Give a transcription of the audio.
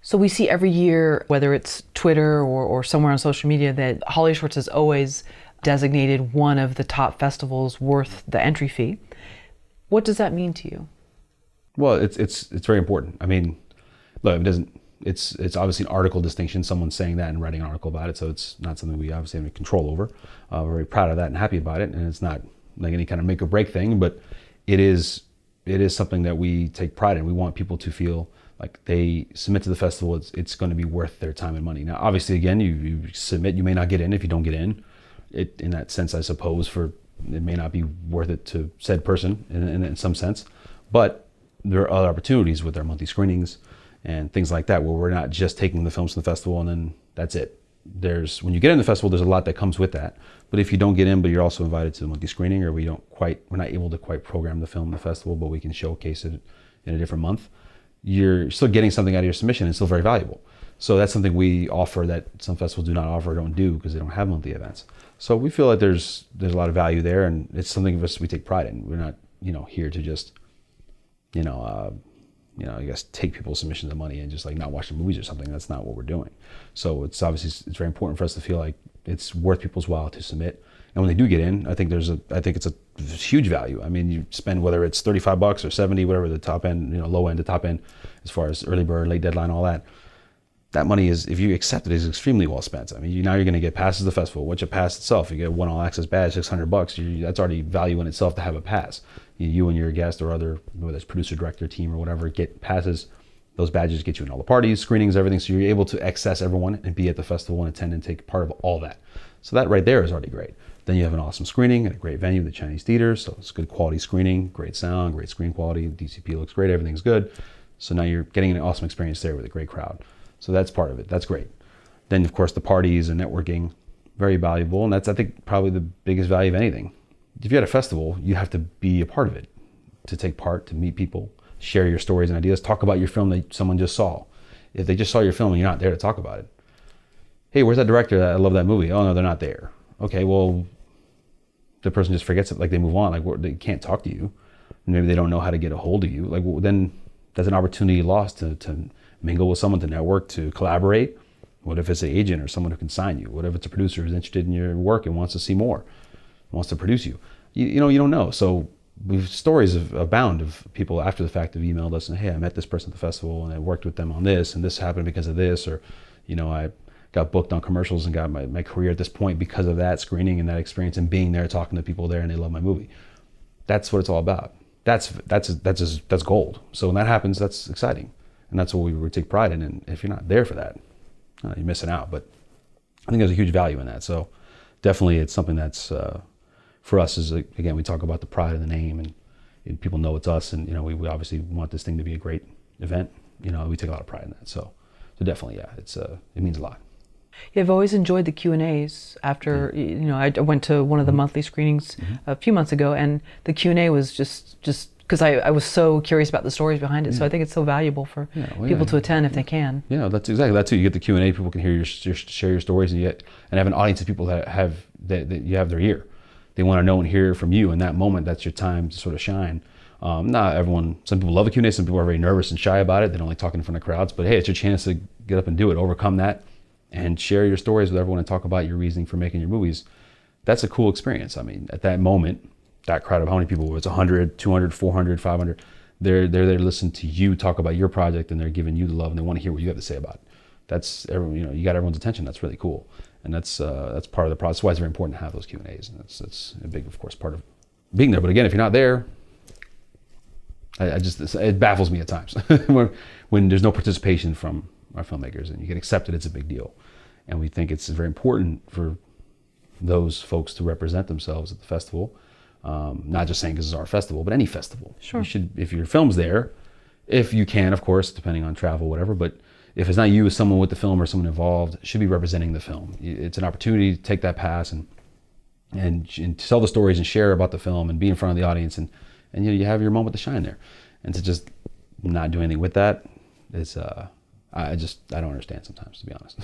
So we see every year, whether it's Twitter or somewhere on social media, that HollyShorts is always designated one of the top festivals worth the entry fee. What does that mean to you? Well, it's very important. I mean, look, it doesn't. It's obviously an article distinction. Someone's saying that and writing an article about it, so it's not something we obviously have any control over. We're very proud of that and happy about it, and it's not like any kind of make or break thing, but it is something that we take pride in. We want people to feel like they submit to the festival. It's going to be worth their time and money. Now, obviously, again, you submit, you may not get in. If you don't get in, it in that sense, I suppose, it may not be worth it to said person in some sense, but there are other opportunities with our monthly screenings and things like that, where we're not just taking the films from the festival and then that's it. When you get in the festival, there's a lot that comes with that. But if you don't get in, but you're also invited to the monthly screening, or we're not able to quite program the film in the festival, but we can showcase it in a different month, you're still getting something out of your submission. It's still very valuable. So that's something we offer that some festivals do not offer or don't do because they don't have monthly events. So we feel like there's a lot of value there, and it's something of us we take pride in. We're not, here to just, I guess take people's submissions of money and just like not watch the movies or something. That's not what we're doing. So it's very important for us to feel like it's worth people's while to submit. And when they do get in, I think it's a huge value. I mean, you spend, whether it's $35 or 70, whatever the top end, low end to top end, as far as early bird, late deadline, all that. That money is, if you accept it, is extremely well spent. I mean, now you're going to get passes to the festival. What's a pass itself? You get one all access badge, $600. That's already value in itself to have a pass. You and your guest or other, whether it's producer, director, team, or whatever, get passes. Those badges get you in all the parties, screenings, everything. So you're able to access everyone and be at the festival and attend and take part of all that. So that right there is already great. Then you have an awesome screening at a great venue, the Chinese Theater. So it's good quality screening, great sound, great screen quality. DCP looks great, everything's good. So now you're getting an awesome experience there with a great crowd. So that's part of it. That's great. Then, of course, the parties and networking, very valuable. And that's, I think, probably the biggest value of anything. If you're at a festival, you have to be a part of it, to take part, to meet people, share your stories and ideas, talk about your film that someone just saw. If they just saw your film and you're not there to talk about it. Hey, where's that director? I love that movie. Oh, no, they're not there. Okay, well, the person just forgets it. Like, they move on. Like, they can't talk to you. Maybe they don't know how to get a hold of you. Like, well, then that's an opportunity lost to mingle with someone, to network, to collaborate. What if it's an agent or someone who can sign you? What if it's a producer who's interested in your work and wants to see more, wants to produce you? You don't know. So stories abound of people after the fact have emailed us and, hey, I met this person at the festival and I worked with them on this and this happened because of this, or, I got booked on commercials and got my career at this point because of that screening and that experience and being there, talking to people there, and they love my movie. That's what it's all about. That's gold. So when that happens, that's exciting. And that's what we would take pride in. And if you're not there for that, you're missing out. But I think there's a huge value in that. So definitely it's something that's, for us, is, again, we talk about the pride of the name and people know it's us. And, we obviously want this thing to be a great event. We take a lot of pride in that. So definitely, yeah, it means a lot. Yeah, I've always enjoyed the Q&As after, I went to one of the monthly screenings a few months ago, and the Q&A was just because I was so curious about the stories behind it. So I think it's so valuable for people to attend if they can. Yeah, that's exactly that too. You get the Q&A, people can hear share your stories, and have an audience of people that you have their ear. They want to know and hear from you in that moment. That's your time to sort of shine. Not everyone, some people love a Q&A, some people are very nervous and shy about it. They don't like talking in front of crowds, but hey, it's your chance to get up and do it, overcome that, and share your stories with everyone and talk about your reasoning for making your movies. That's a cool experience. I mean, at that moment, that crowd of how many people, it's 100, 200, 400, 500, they're there to listen to you talk about your project, and they're giving you the love and they want to hear what you have to say about it. That's you got everyone's attention. That's really cool. And that's part of the process. That's why it's very important to have those Q&As. And that's a big, of course, part of being there. But again, if you're not there, it baffles me at times when there's no participation from our filmmakers and you get accepted. It's a big deal. And we think it's very important for those folks to represent themselves at the festival. Not just saying because it's our festival, but any festival. Sure. You should, if your film's there, if you can, of course, depending on travel, whatever, but if it's not you, it's someone with the film or someone involved, should be representing the film. It's an opportunity to take that pass and tell the stories and share about the film and be in front of the audience, and you have your moment to shine there. And to just not do anything with that is, I don't understand sometimes, to be honest.